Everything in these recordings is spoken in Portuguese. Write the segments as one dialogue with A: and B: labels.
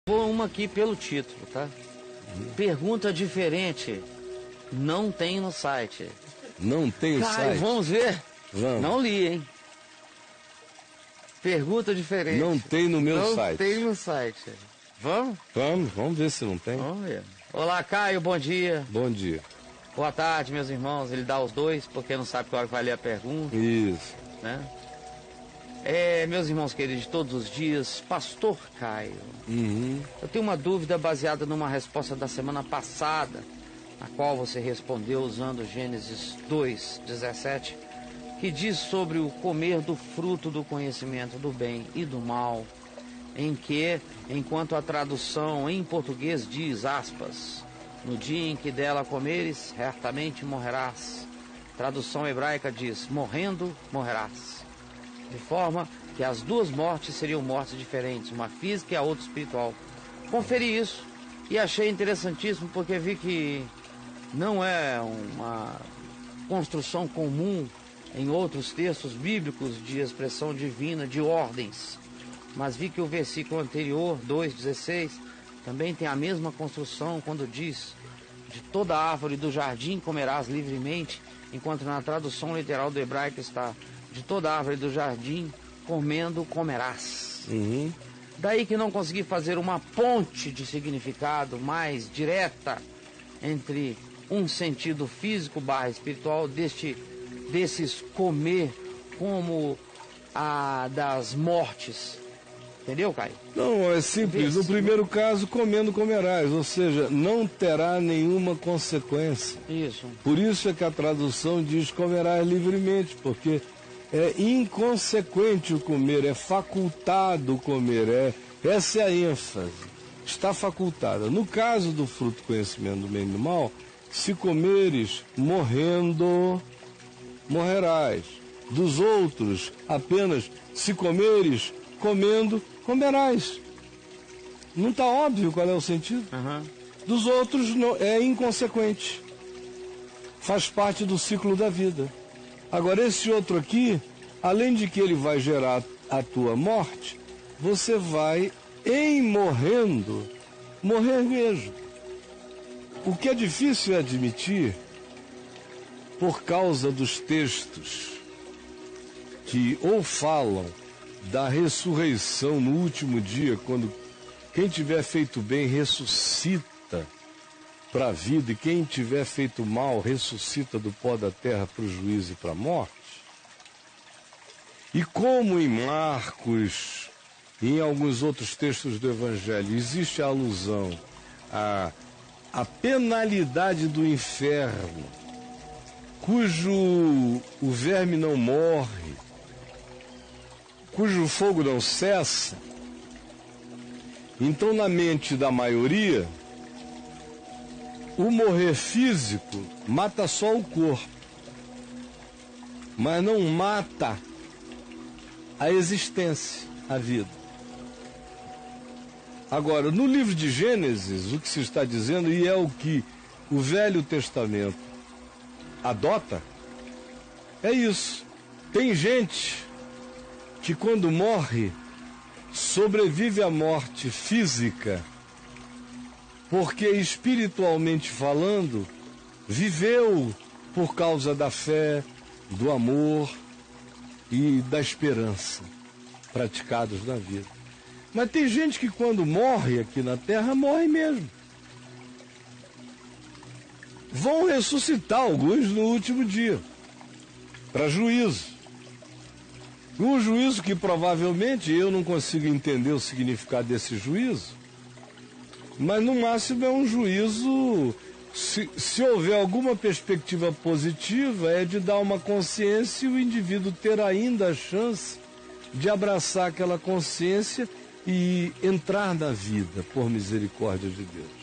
A: Vou uma aqui pelo título, tá? Pergunta diferente. Não tem no site.
B: Não tem o site?
A: Vamos ver?
B: Vamos.
A: Não li, hein? Pergunta diferente.
B: Não tem no meu site.
A: Não tem no site. Vamos?
B: Vamos ver se não tem.
A: Vamos ver. Olá, Caio, bom dia.
B: Bom dia.
A: Boa tarde, meus irmãos. Ele dá os dois, porque não sabe que hora que vai ler a pergunta.
B: Isso.
A: Né? Meus irmãos queridos de todos os dias, Pastor Caio. Eu tenho uma dúvida baseada numa resposta da semana passada, a qual você respondeu usando Gênesis 2:17, que diz sobre o comer do fruto do conhecimento do bem e do mal, em que, enquanto a tradução em português diz, aspas, no dia em que dela comeres, certamente morrerás. Tradução hebraica diz, morrendo, morrerás. De forma que as duas mortes seriam mortes diferentes, uma física e a outra espiritual. Conferi isso e achei interessantíssimo porque vi que não é uma construção comum em outros textos bíblicos de expressão divina, de ordens. Mas vi que o versículo anterior, 2:16, também tem a mesma construção quando diz, de toda árvore do jardim comerás livremente, enquanto na tradução literal do hebraico está, de toda árvore do jardim, comendo, comerás. Daí que não consegui fazer uma ponte de significado mais direta entre um sentido físico / espiritual desses comer como a das mortes. Entendeu, Caio?
B: Não, é simples. No primeiro caso, comendo comerás, ou seja, não terá nenhuma consequência.
A: Isso.
B: Por isso é que a tradução diz comerás livremente, porque é inconsequente o comer, é facultado o comer, essa é a ênfase, está facultada. No caso do fruto do conhecimento do bem e do mal, se comeres morrendo, morrerás. Dos outros, apenas se comeres comendo, comerás. Não está óbvio qual é o sentido? Dos outros não, é inconsequente. Faz parte do ciclo da vida. Agora, esse outro aqui, além de que ele vai gerar a tua morte, você vai, em morrendo, morrer mesmo. O que é difícil admitir, por causa dos textos que ou falam da ressurreição no último dia, quando quem tiver feito bem ressuscita para a vida, e quem tiver feito mal ressuscita do pó da terra para o juízo e para a morte. E como em Marcos e em alguns outros textos do Evangelho existe a alusão à penalidade do inferno, cujo o verme não morre, cujo fogo não cessa, então na mente da maioria, o morrer físico mata só o corpo, mas não mata a existência, a vida. Agora, no livro de Gênesis, o que se está dizendo, e é o que o Velho Testamento adota, é isso. Tem gente que quando morre, sobrevive à morte física, porque espiritualmente falando, viveu por causa da fé, do amor e da esperança praticados na vida. Mas tem gente que quando morre aqui na terra, morre mesmo. Vão ressuscitar alguns no último dia, para juízo. Um juízo que provavelmente eu não consigo entender o significado desse juízo, mas no máximo é um juízo, se houver alguma perspectiva positiva, é de dar uma consciência e o indivíduo ter ainda a chance de abraçar aquela consciência e entrar na vida por misericórdia de Deus.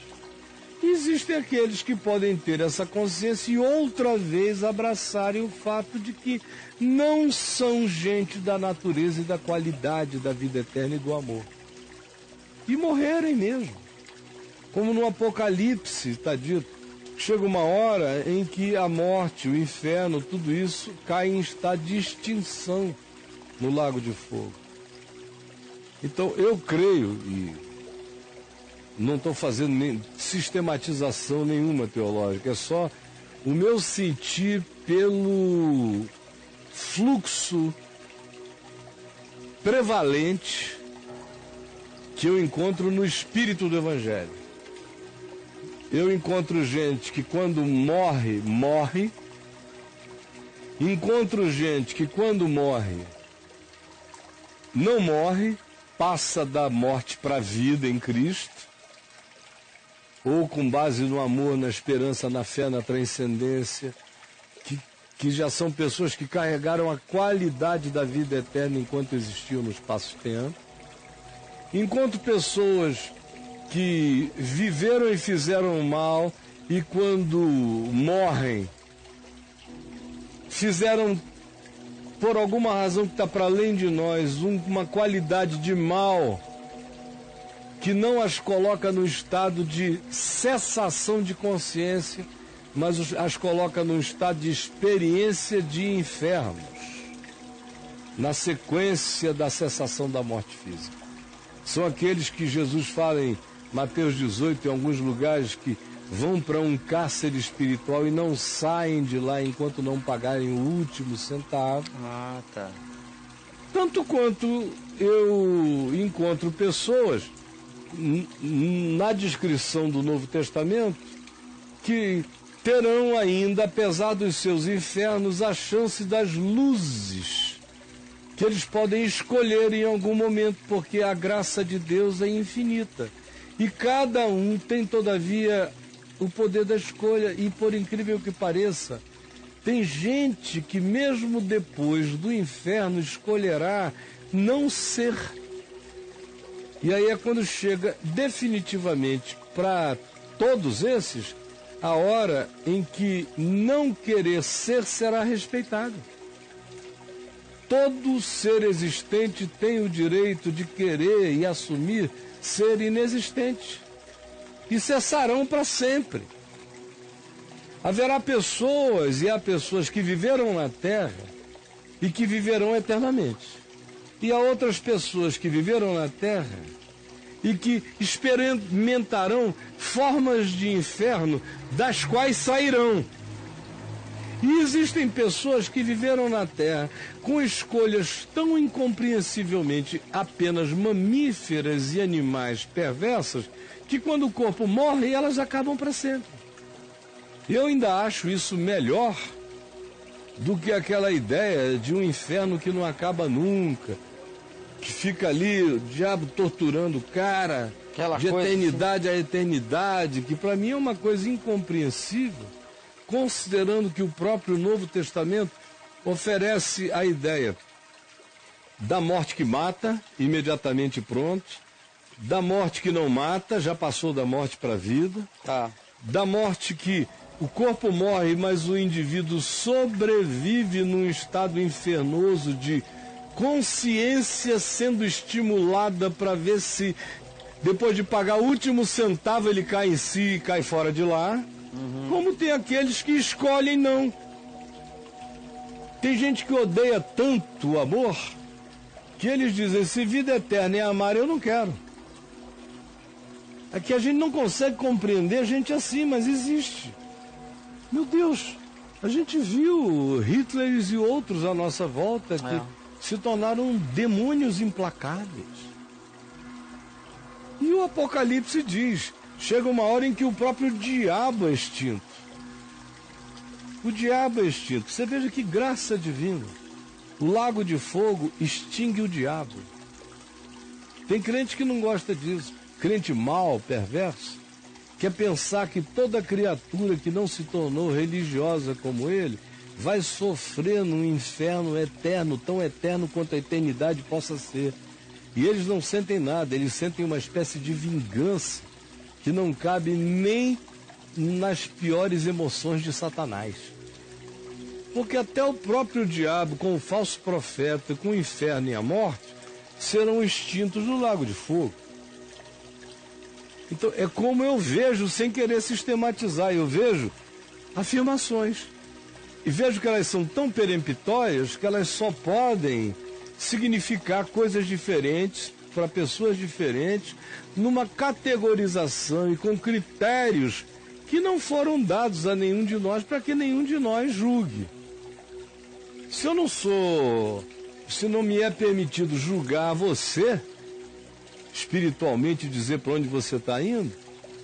B: E existem aqueles que podem ter essa consciência e outra vez abraçarem o fato de que não são gente da natureza e da qualidade da vida eterna e do amor. E morrerem mesmo. Como no Apocalipse está dito, chega uma hora em que a morte, o inferno, tudo isso cai em estado de extinção no lago de fogo. Então eu creio, e não estou fazendo nem sistematização nenhuma teológica, é só o meu sentir pelo fluxo prevalente que eu encontro no espírito do Evangelho. Eu encontro gente que quando morre, morre. Encontro gente que quando morre, não morre, passa da morte para a vida em Cristo, ou com base no amor, na esperança, na fé, na transcendência, que já são pessoas que carregaram a qualidade da vida eterna enquanto existiam no espaço-tempo. Encontro pessoas que viveram e fizeram mal e quando morrem, fizeram, por alguma razão que está para além de nós, uma qualidade de mal que não as coloca no estado de cessação de consciência, mas as coloca num estado de experiência de infernos, na sequência da cessação da morte física. São aqueles que Jesus fala em Mateus 18, em alguns lugares, que vão para um cárcere espiritual e não saem de lá enquanto não pagarem o último centavo.
A: Ah, tá.
B: Tanto quanto eu encontro pessoas na descrição do Novo Testamento que terão ainda, apesar dos seus infernos, a chance das luzes que eles podem escolher em algum momento, porque a graça de Deus é infinita. E cada um tem, todavia, o poder da escolha. E, por incrível que pareça, tem gente que mesmo depois do inferno escolherá não ser. E aí é quando chega definitivamente para todos esses a hora em que não querer ser será respeitado. Todo ser existente tem o direito de querer e assumir ser inexistente. E cessarão para sempre. Haverá pessoas, e há pessoas que viveram na Terra e que viverão eternamente. E há outras pessoas que viveram na Terra e que experimentarão formas de inferno das quais sairão. E existem pessoas que viveram na Terra com escolhas tão incompreensivelmente apenas mamíferas e animais perversas que quando o corpo morre, elas acabam para sempre. Eu ainda acho isso melhor do que aquela ideia de um inferno que não acaba nunca, que fica ali o diabo torturando o cara,
A: aquela
B: de
A: coisa
B: eternidade a eternidade, que para mim é uma coisa incompreensível, considerando que o próprio Novo Testamento oferece a ideia da morte que mata, imediatamente pronto, da morte que não mata, já passou da morte para a vida, da morte que o corpo morre, mas o indivíduo sobrevive num estado infernoso de consciência sendo estimulada para ver se, depois de pagar o último centavo, ele cai em si e cai fora de lá. Como tem aqueles que escolhem não. Tem gente que odeia tanto o amor que eles dizem, se vida eterna é amar, eu não quero. É que a gente não consegue compreender gente assim, mas existe. Meu Deus, a gente viu Hitler e outros à nossa volta que se tornaram demônios implacáveis. E o Apocalipse diz, chega uma hora em que o próprio diabo é extinto. O diabo é extinto. Você veja que graça divina. O lago de fogo extingue o diabo. Tem crente que não gosta disso. Crente mau, perverso, quer pensar que toda criatura que não se tornou religiosa como ele vai sofrer num inferno eterno, tão eterno quanto a eternidade possa ser. E eles não sentem nada, eles sentem uma espécie de vingança que não cabe nem nas piores emoções de Satanás. Porque até o próprio diabo, com o falso profeta, com o inferno e a morte, serão extintos no lago de fogo. Então, é como eu vejo, sem querer sistematizar, eu vejo afirmações. E vejo que elas são tão peremptórias que elas só podem significar coisas diferentes para pessoas diferentes, numa categorização e com critérios que não foram dados a nenhum de nós para que nenhum de nós julgue. Se não me é permitido julgar você, espiritualmente dizer para onde você está indo,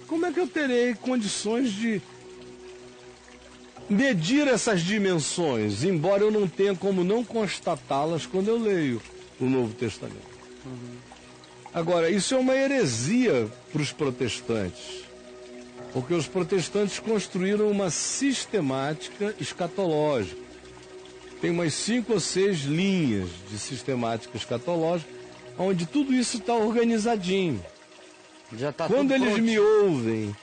B: como é que eu terei condições de medir essas dimensões, embora eu não tenha como não constatá-las quando eu leio o Novo Testamento? Agora, isso é uma heresia para os protestantes, porque os protestantes construíram uma sistemática escatológica. Tem umas 5 ou 6 linhas de sistemática escatológica, onde tudo isso está organizadinho.
A: Já tá
B: Quando
A: tudo
B: eles
A: pronto.
B: me ouvem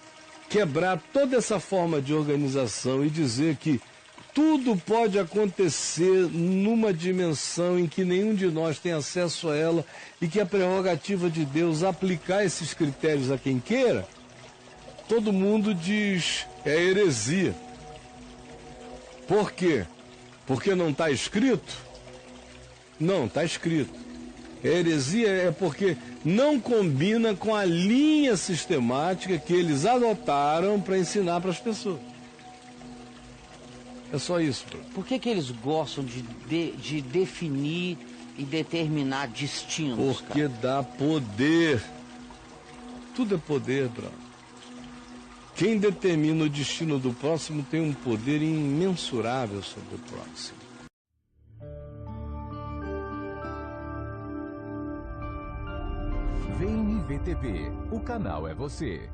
B: quebrar toda essa forma de organização e dizer que tudo pode acontecer numa dimensão em que nenhum de nós tem acesso a ela e que a prerrogativa de Deus aplicar esses critérios a quem queira, todo mundo diz é heresia. Por quê? Porque não está escrito? Não, está escrito. Heresia é porque não combina com a linha sistemática que eles adotaram para ensinar para as pessoas. É só isso.
A: Por que eles gostam de definir e determinar destinos?
B: Porque dá poder. Tudo é poder, brother. Quem determina o destino do próximo tem um poder imensurável sobre o próximo.
C: VNVTV, o canal é você.